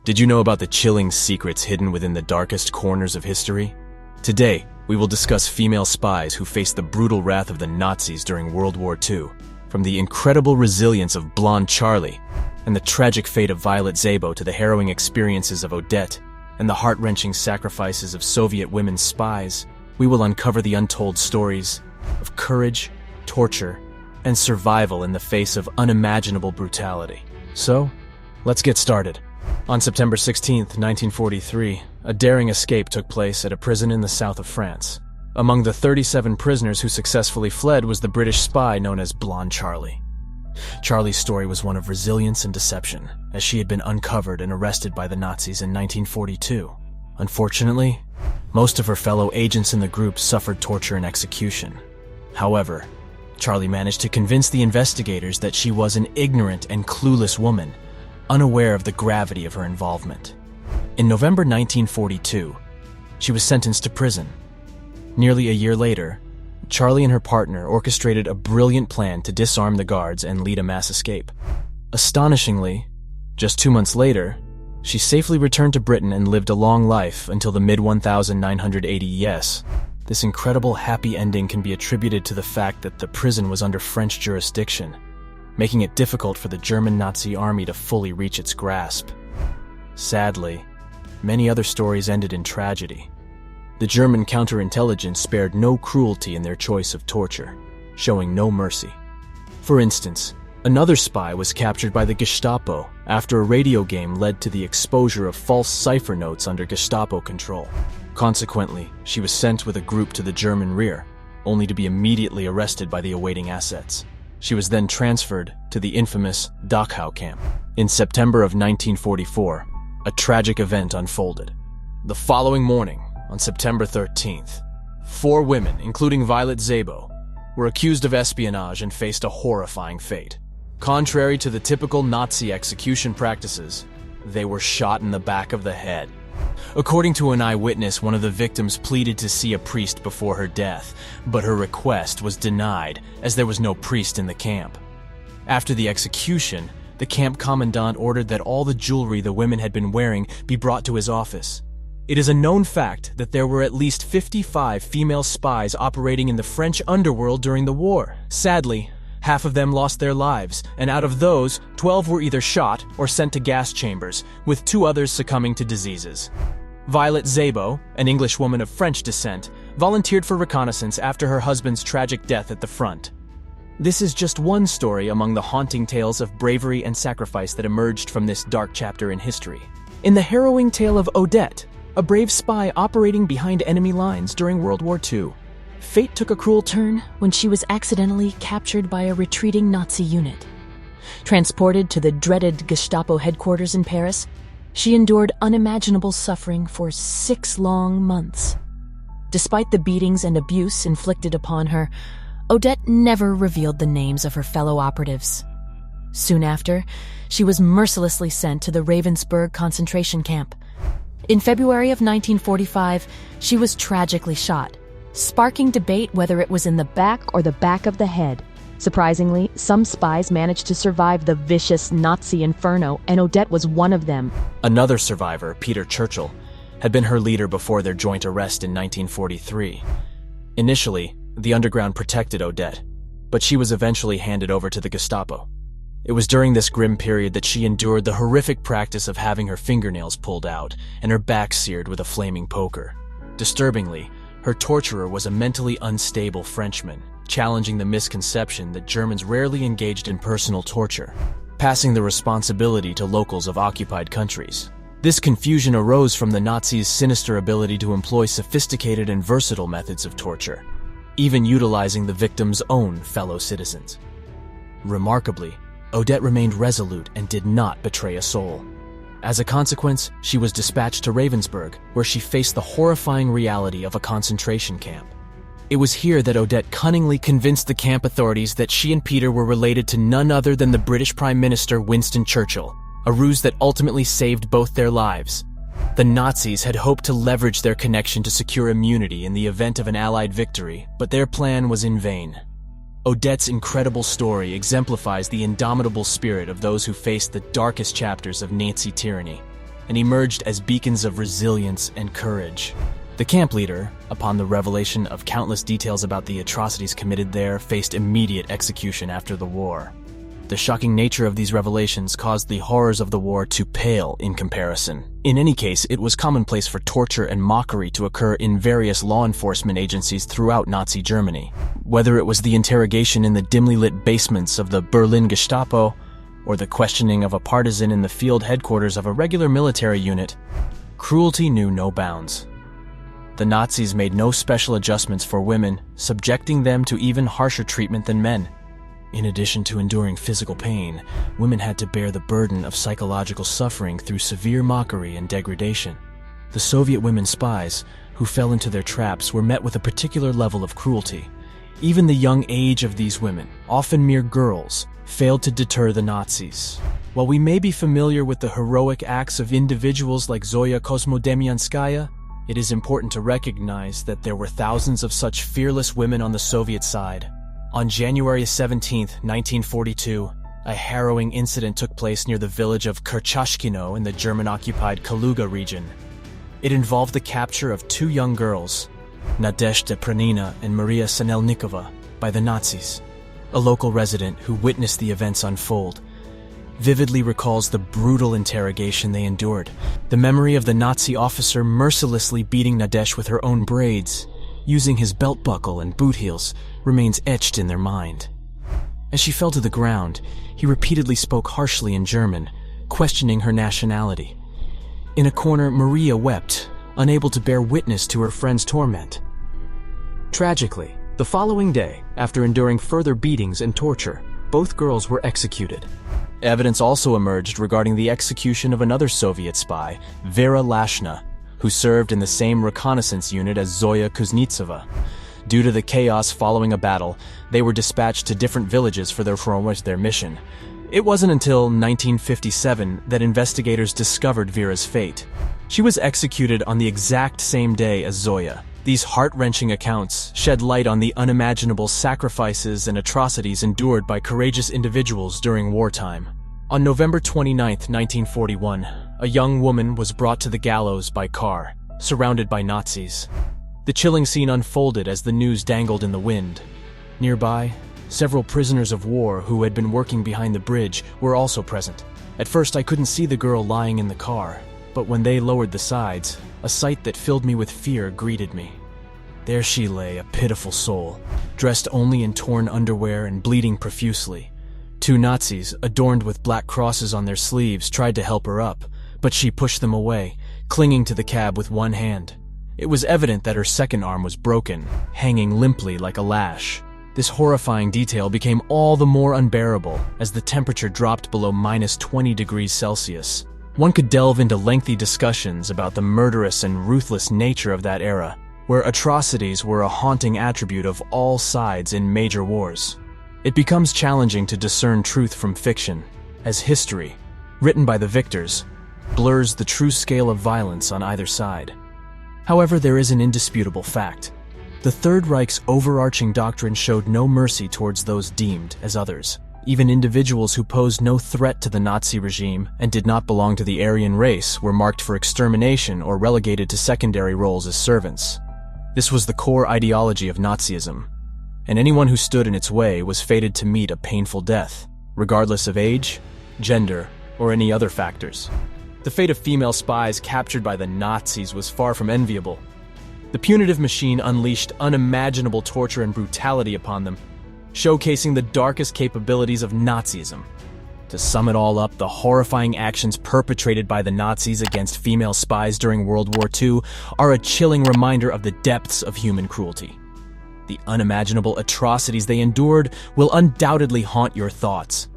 Did you know about the chilling secrets hidden within the darkest corners of history? Today, we will discuss female spies who faced the brutal wrath of the Nazis during World War II, from the incredible resilience of blonde Charlie and the tragic fate of Violet Zabo to the harrowing experiences of Odette and the heart-wrenching sacrifices of Soviet women spies. We will uncover the untold stories of courage, torture, and survival in the face of unimaginable brutality. So, let's get started. On September 16, 1943, a daring escape took place at a prison in the south of France. Among the 37 prisoners who successfully fled was the British spy known as Blonde Charlie. Charlie's story was one of resilience and deception, as she had been uncovered and arrested by the Nazis in 1942. Unfortunately, most of her fellow agents in the group suffered torture and execution. However, Charlie managed to convince the investigators that she was an ignorant and clueless woman, unaware of the gravity of her involvement. In November 1942, she was sentenced to prison. Nearly a year later, Charlie and her partner orchestrated a brilliant plan to disarm the guards and lead a mass escape. Astonishingly, just 2 months later, she safely returned to Britain and lived a long life until the mid-1980s. Yes, this incredible happy ending can be attributed to the fact that the prison was under French jurisdiction, making it difficult for the German Nazi army to fully reach its grasp. Sadly, many other stories ended in tragedy. The German counterintelligence spared no cruelty in their choice of torture, showing no mercy. For instance, another spy was captured by the Gestapo after a radio game led to the exposure of false cipher notes under Gestapo control. Consequently, she was sent with a group to the German rear, only to be immediately arrested by the awaiting assets. She was then transferred to the infamous Dachau camp. In September of 1944, a tragic event unfolded. The following morning, on September 13th, 4 women, including Violet Zabo, were accused of espionage and faced a horrifying fate. Contrary to the typical Nazi execution practices, they were shot in the back of the head. According to an eyewitness, one of the victims pleaded to see a priest before her death, but her request was denied as there was no priest in the camp. After the execution, the camp commandant ordered that all the jewelry the women had been wearing be brought to his office. It is a known fact that there were at least 55 female spies operating in the French underworld during the war. Sadly, half of them lost their lives, and out of those, 12 were either shot or sent to gas chambers, with 2 others succumbing to diseases. Violet Zabo, an English woman of French descent, volunteered for reconnaissance after her husband's tragic death at the front. This is just one story among the haunting tales of bravery and sacrifice that emerged from this dark chapter in history. In the harrowing tale of Odette, a brave spy operating behind enemy lines during World War II, fate took a cruel turn when she was accidentally captured by a retreating Nazi unit. Transported to the dreaded Gestapo headquarters in Paris, she endured unimaginable suffering for 6 long months. Despite the beatings and abuse inflicted upon her, Odette never revealed the names of her fellow operatives. Soon after, she was mercilessly sent to the Ravensbrück concentration camp. In February of 1945, she was tragically shot, sparking debate whether it was in the back or the back of the head. Surprisingly, some spies managed to survive the vicious Nazi inferno, and Odette was one of them. Another survivor, Peter Churchill, had been her leader before their joint arrest in 1943. Initially, the underground protected Odette, but she was eventually handed over to the Gestapo. It was during this grim period that she endured the horrific practice of having her fingernails pulled out and her back seared with a flaming poker. Disturbingly, her torturer was a mentally unstable Frenchman, challenging the misconception that Germans rarely engaged in personal torture, passing the responsibility to locals of occupied countries. This confusion arose from the Nazis' sinister ability to employ sophisticated and versatile methods of torture, even utilizing the victim's own fellow citizens. Remarkably, Odette remained resolute and did not betray a soul. As a consequence, she was dispatched to Ravensbrück, where she faced the horrifying reality of a concentration camp. It was here that Odette cunningly convinced the camp authorities that she and Peter were related to none other than the British Prime Minister Winston Churchill, a ruse that ultimately saved both their lives. The Nazis had hoped to leverage their connection to secure immunity in the event of an Allied victory, but their plan was in vain. Odette's incredible story exemplifies the indomitable spirit of those who faced the darkest chapters of Nazi tyranny. and emerged as beacons of resilience and courage. The camp leader, upon the revelation of countless details about the atrocities committed there, faced immediate execution after the war. The shocking nature of these revelations caused the horrors of the war to pale in comparison. In any case, it was commonplace for torture and mockery to occur in various law enforcement agencies throughout Nazi Germany. Whether it was the interrogation in the dimly lit basements of the Berlin Gestapo, or the questioning of a partisan in the field headquarters of a regular military unit, cruelty knew no bounds. The Nazis made no special adjustments for women, subjecting them to even harsher treatment than men. In addition to enduring physical pain, women had to bear the burden of psychological suffering through severe mockery and degradation. The Soviet women spies, who fell into their traps, were met with a particular level of cruelty. Even the young age of these women, often mere girls, failed to deter the Nazis. While we may be familiar with the heroic acts of individuals like Zoya Kosmodemyanskaya, it is important to recognize that there were thousands of such fearless women on the Soviet side. On January 17, 1942, a harrowing incident took place near the village of Kerchashkino in the German-occupied Kaluga region. It involved the capture of two young girls, Nadezhda Pranina and Maria Sanelnikova, by the Nazis. A local resident who witnessed the events unfold vividly recalls the brutal interrogation they endured. The memory of the Nazi officer mercilessly beating Nadezh with her own braids, using his belt buckle and boot heels, remains etched in their mind. As she fell to the ground, he repeatedly spoke harshly in German, questioning her nationality. In a corner, Maria wept, unable to bear witness to her friend's torment. Tragically, the following day, after enduring further beatings and torture, both girls were executed. Evidence also emerged regarding the execution of another Soviet spy, Vera Lashna, who served in the same reconnaissance unit as Zoya Kuznetsova. Due to the chaos following a battle, they were dispatched to different villages for their mission. It wasn't until 1957 that investigators discovered Vera's fate. She was executed on the exact same day as Zoya. These heart-wrenching accounts shed light on the unimaginable sacrifices and atrocities endured by courageous individuals during wartime. On November 29, 1941, a young woman was brought to the gallows by car, surrounded by Nazis. The chilling scene unfolded as the news dangled in the wind. Nearby, several prisoners of war who had been working behind the bridge were also present. At first, I couldn't see the girl lying in the car, but when they lowered the sides, a sight that filled me with fear greeted me. There she lay, a pitiful soul, dressed only in torn underwear and bleeding profusely. Two Nazis, adorned with black crosses on their sleeves, tried to help her up, but she pushed them away, clinging to the cab with one hand. It was evident that her second arm was broken, hanging limply like a lash. This horrifying detail became all the more unbearable as the temperature dropped below -20 degrees Celsius. One could delve into lengthy discussions about the murderous and ruthless nature of that era, where atrocities were a haunting attribute of all sides in major wars. It becomes challenging to discern truth from fiction, as history, written by the victors, blurs the true scale of violence on either side. However, there is an indisputable fact. The Third Reich's overarching doctrine showed no mercy towards those deemed as others. Even individuals who posed no threat to the Nazi regime and did not belong to the Aryan race were marked for extermination or relegated to secondary roles as servants. This was the core ideology of Nazism, and anyone who stood in its way was fated to meet a painful death, regardless of age, gender, or any other factors. The fate of female spies captured by the Nazis was far from enviable. The punitive machine unleashed unimaginable torture and brutality upon them, showcasing the darkest capabilities of Nazism. To sum it all up, the horrifying actions perpetrated by the Nazis against female spies during World War II are a chilling reminder of the depths of human cruelty. The unimaginable atrocities they endured will undoubtedly haunt your thoughts.